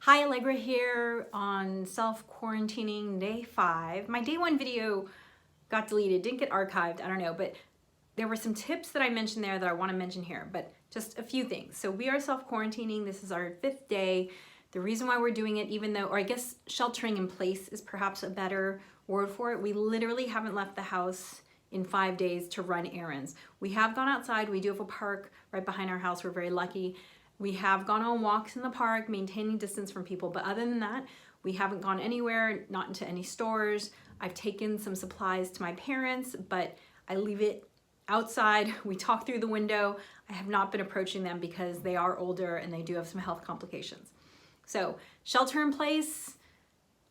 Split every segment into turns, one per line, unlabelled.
Hi, Allegra here on self-quarantining day 5. My day 1 video got deleted, didn't get archived, I don't know, but there were some tips that I mentioned there that I want to mention here, but just a few things. So we are self-quarantining, this is our 5th day. The reason why we're doing it, even though, or I guess sheltering in place is perhaps a better word for it, we literally haven't left the house in 5 days to run errands. We have gone outside, we do have a park right behind our house, we're very lucky. We have gone on walks in the park, maintaining distance from people, but other than that, we haven't gone anywhere, not into any stores. I've taken some supplies to my parents, but I leave it outside. We talk through the window. I have not been approaching them because they are older and they do have some health complications. So shelter in place.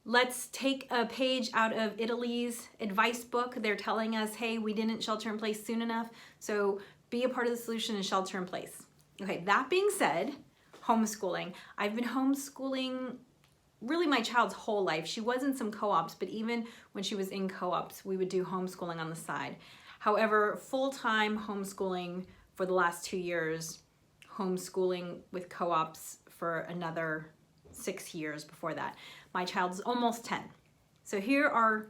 Let's take a page out of Italy's advice book. They're telling us, hey, we didn't shelter in place soon enough, so be a part of the solution and shelter in place. Okay, that being said, homeschooling. I've been homeschooling really my child's whole life. She was in some co-ops, but even when she was in co-ops, we would do homeschooling on the side. However, full-time homeschooling for the last 2 years, homeschooling with co-ops for another 6 years before that. My child's almost 10. So here are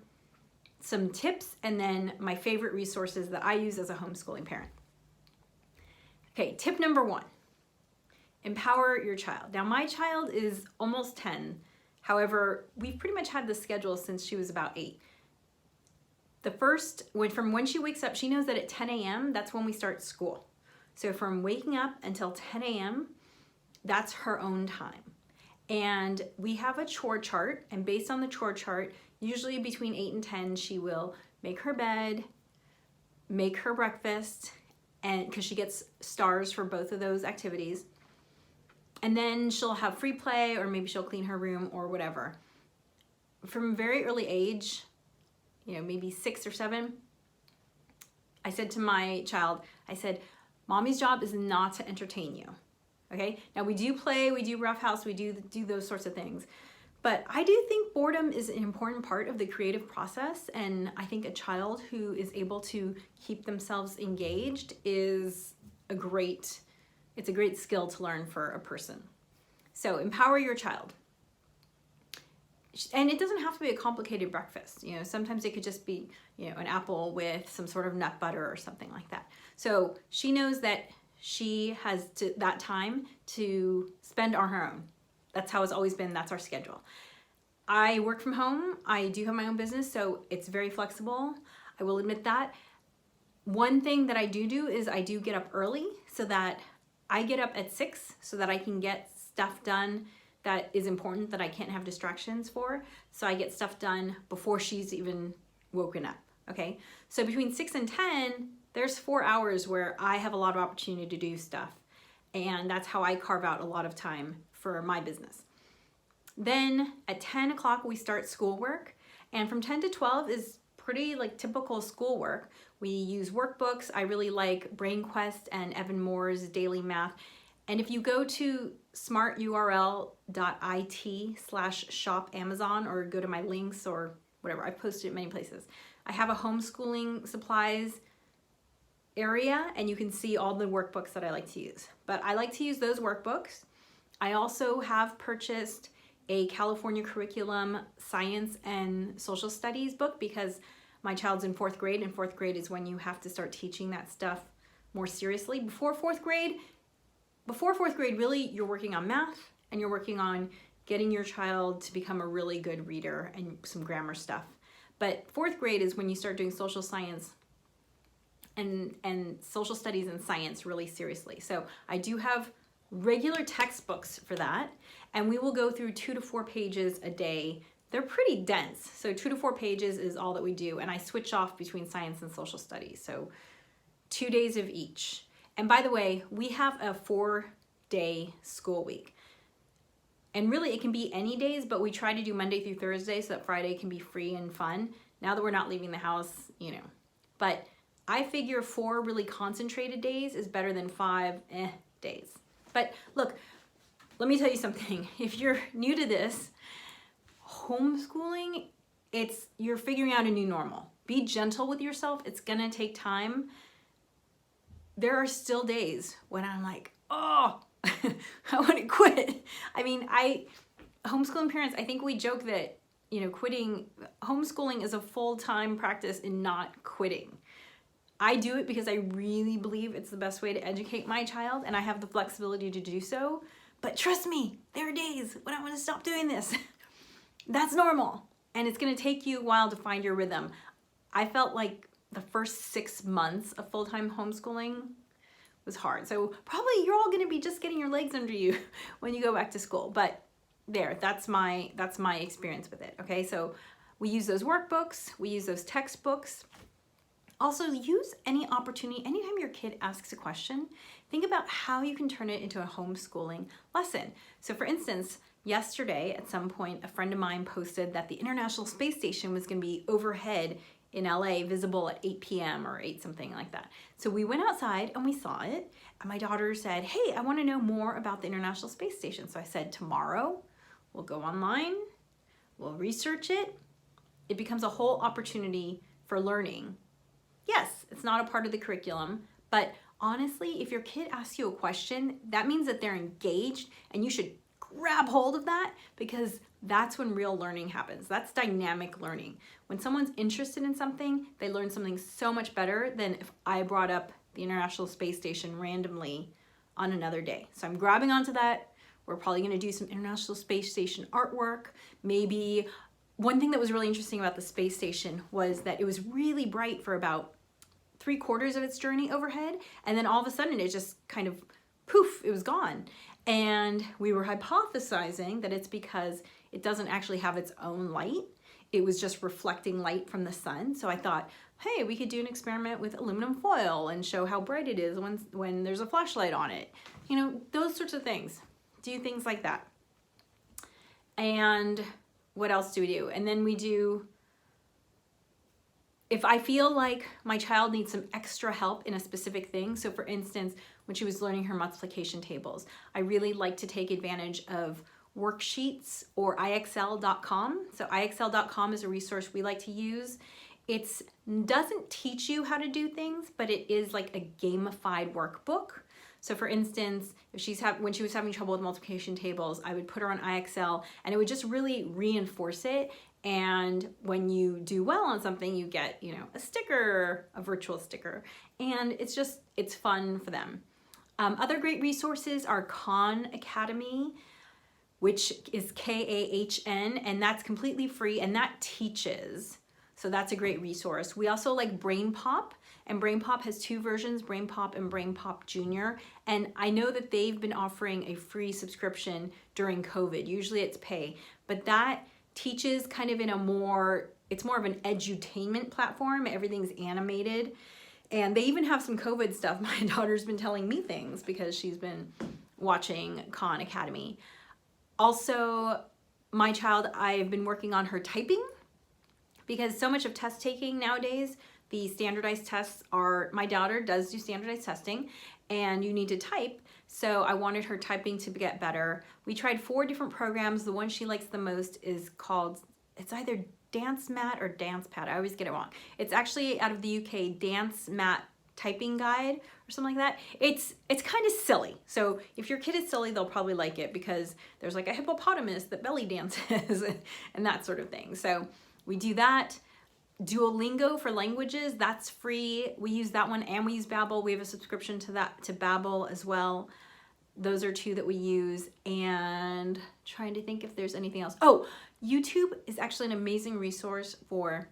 some tips and then my favorite resources that I use as a homeschooling parent. Okay, tip number 1, empower your child. Now my child is almost 10. However, we've pretty much had this schedule since she was about 8. From when she wakes up, she knows that at 10 a.m., that's when we start school. So from waking up until 10 a.m., that's her own time. And we have a chore chart, and based on the chore chart, usually between 8 and 10, she will make her bed, make her breakfast, and because she gets stars for both of those activities. And then she'll have free play, or maybe she'll clean her room or whatever. From a very early age, maybe 6 or 7, I said to my child, I said, mommy's job is not to entertain you. Okay, now we do play, we do roughhouse, we do those sorts of things. But I do think boredom is an important part of the creative process, and I think a child who is able to keep themselves engaged is a great skill to learn for a person. So empower your child. And it doesn't have to be a complicated breakfast. Sometimes it could just be, an apple with some sort of nut butter or something like that. So she knows that she has that time to spend on her own. That's how it's always been. That's our schedule. I work from home. I do have my own business, so it's very flexible. I will admit that. One thing that I do is I do get up early, so that I get up at 6 so that I can get stuff done that is important that I can't have distractions for. So I get stuff done before she's even woken up, okay? So between 6 and 10, there's 4 hours where I have a lot of opportunity to do stuff. And that's how I carve out a lot of time for my business. Then at 10 o'clock, we start schoolwork. And from 10 to 12 is pretty typical schoolwork. We use workbooks. I really like BrainQuest and Evan Moore's Daily Math. And if you go to smarturl.it/shop Amazon, or go to my links or whatever, I've posted it many places. I have a homeschooling supplies area, and you can see all the workbooks that I like to use. But I like to use those workbooks. I also have purchased a California curriculum science and social studies book because my child's in 4th grade, and 4th grade is when you have to start teaching that stuff more seriously. Before 4th grade, really, you're working on math and you're working on getting your child to become a really good reader and some grammar stuff. But 4th grade is when you start doing social science and social studies and science really seriously. So I do have regular textbooks for that, and we will go through 2 to 4 pages a day. They're pretty dense, so 2 to 4 pages is all that we do, and I switch off between science and social studies, so 2 days of each. And by the way, we have a 4-day school week. And really it can be any days, but we try to do Monday through Thursday so that Friday can be free and fun. Now that we're not leaving the house, But I figure 4 really concentrated days is better than 5 days. But look, let me tell you something. If you're new to this, homeschooling, you're figuring out a new normal. Be gentle with yourself. It's gonna take time. There are still days when I'm like, oh, I want to quit. I mean, homeschooling parents, I think we joke that, homeschooling is a full-time practice in not quitting. I do it because I really believe it's the best way to educate my child, and I have the flexibility to do so. But trust me, there are days when I want to stop doing this. That's normal. And it's going to take you a while to find your rhythm. I felt like the first 6 months of full-time homeschooling was hard. So probably you're all going to be just getting your legs under you when you go back to school. But that's my experience with it. Okay, so we use those workbooks, we use those textbooks. Also, use any opportunity, anytime your kid asks a question, think about how you can turn it into a homeschooling lesson. So for instance, yesterday at some point, a friend of mine posted that the International Space Station was going to be overhead in LA, visible at 8 p.m. or 8 something like that. So we went outside and we saw it, and my daughter said, hey, I want to know more about the International Space Station. So I said, tomorrow we'll go online, we'll research it. It becomes a whole opportunity for learning. Yes, it's not a part of the curriculum, but honestly, if your kid asks you a question, that means that they're engaged, and you should grab hold of that, because that's when real learning happens. That's dynamic learning. When someone's interested in something, they learn something so much better than if I brought up the International Space Station randomly on another day. So I'm grabbing onto that. We're probably going to do some International Space Station artwork. Maybe one thing that was really interesting about the space station was that it was really bright for about 3/4 of its journey overhead, and then all of a sudden it just kind of poof, it was gone. And we were hypothesizing that it's because it doesn't actually have its own light. It was just reflecting light from the sun. So I thought, hey, we could do an experiment with aluminum foil and show how bright it is when there's a flashlight on it. Those sorts of things. Do things like that. And what else do we do? And then we do, if I feel like my child needs some extra help in a specific thing, so for instance, when she was learning her multiplication tables, I really like to take advantage of worksheets or IXL.com. So IXL.com is a resource we like to use. It doesn't teach you how to do things, but it is like a gamified workbook. So for instance, if when she was having trouble with multiplication tables, I would put her on IXL, and it would just really reinforce it. And when you do well on something, you get, a sticker, a virtual sticker, and it's fun for them. Other great resources are Khan Academy, which is KAHN, and that's completely free, and that teaches. So that's a great resource. We also like Brain Pop, and Brain Pop has 2 versions, Brain Pop and Brain Pop Junior. And I know that they've been offering a free subscription during COVID. Usually it's pay, but that teaches kind of it's more of an edutainment platform. Everything's animated. And they even have some COVID stuff. My daughter's been telling me things because she's been watching Khan Academy. Also, my child, I've been working on her typing, because so much of test taking nowadays, the standardized tests my daughter does do standardized testing, and you need to type. So I wanted her typing to get better. We tried 4 different programs. The one she likes the most is called, it's either Dance Mat or Dance Pad. I always get it wrong. It's actually out of the UK, Dance Mat Typing Guide or something like that. It's kind of silly. So if your kid is silly, they'll probably like it, because there's like a hippopotamus that belly dances and that sort of thing. So we do that. Duolingo for languages, that's free. We use that one, and we use Babbel. We have a subscription to Babbel as well. Those are 2 that we use, and trying to think if there's anything else. Oh, YouTube is actually an amazing resource for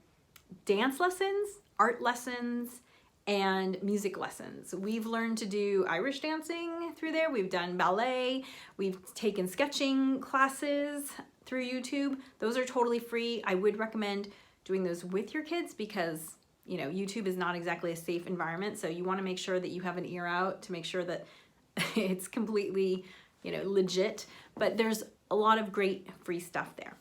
dance lessons, art lessons, and music lessons. We've learned to do Irish dancing through there. We've done ballet. We've taken sketching classes through YouTube. Those are totally free. I would recommend doing those with your kids, because YouTube is not exactly a safe environment. So you want to make sure that you have an ear out to make sure that it's completely legit. But there's a lot of great free stuff there.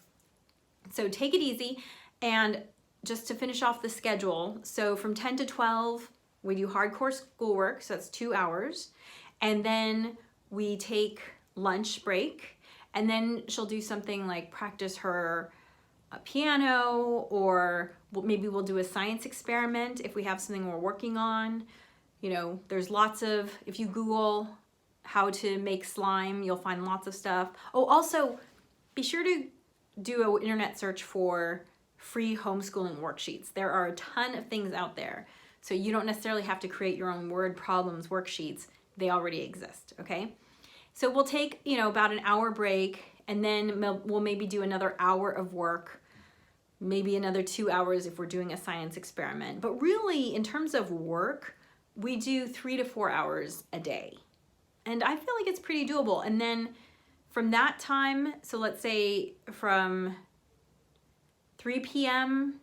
So take it easy. And just to finish off the schedule, so from 10 to 12 we do hardcore schoolwork, so that's 2 hours, and then we take lunch break, and then she'll do something like practice her piano, or maybe we'll do a science experiment if we have something we're working on. There's lots of, if you Google how to make slime, you'll find lots of stuff. Oh, also, be sure to do an internet search for free homeschooling worksheets. There are a ton of things out there. So you don't necessarily have to create your own word problems worksheets. They already exist, okay? So we'll take, about an hour break, and then we'll maybe do another hour of work, maybe another 2 hours if we're doing a science experiment. But really, in terms of work, we do 3 to 4 hours a day. And I feel like it's pretty doable. And then from that time, so let's say from 3 p.m.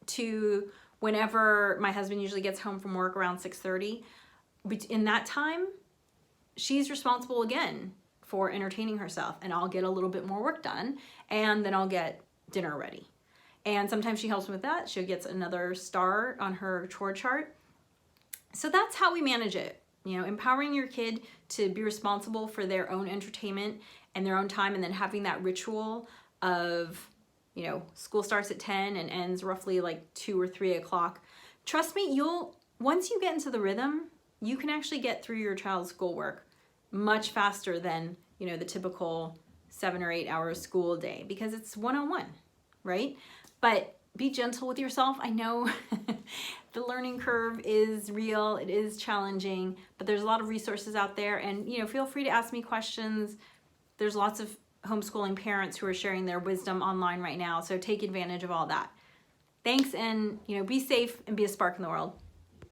to whenever my husband usually gets home from work around 6:30, in that time, she's responsible again for entertaining herself, and I'll get a little bit more work done, and then I'll get dinner ready. And sometimes she helps me with that. She gets another star on her chore chart. So that's how we manage it. Empowering your kid to be responsible for their own entertainment and their own time, and then having that ritual of, school starts at 10 and ends roughly like 2 or 3 o'clock. Trust me, once you get into the rhythm, you can actually get through your child's schoolwork much faster than, the typical 7 or 8 hour school day, because it's one-on-one, right? But be gentle with yourself. I know the learning curve is real, it is challenging, but there's a lot of resources out there, and feel free to ask me questions. There's lots of homeschooling parents who are sharing their wisdom online right now, so take advantage of all that. Thanks, and be safe and be a spark in the world.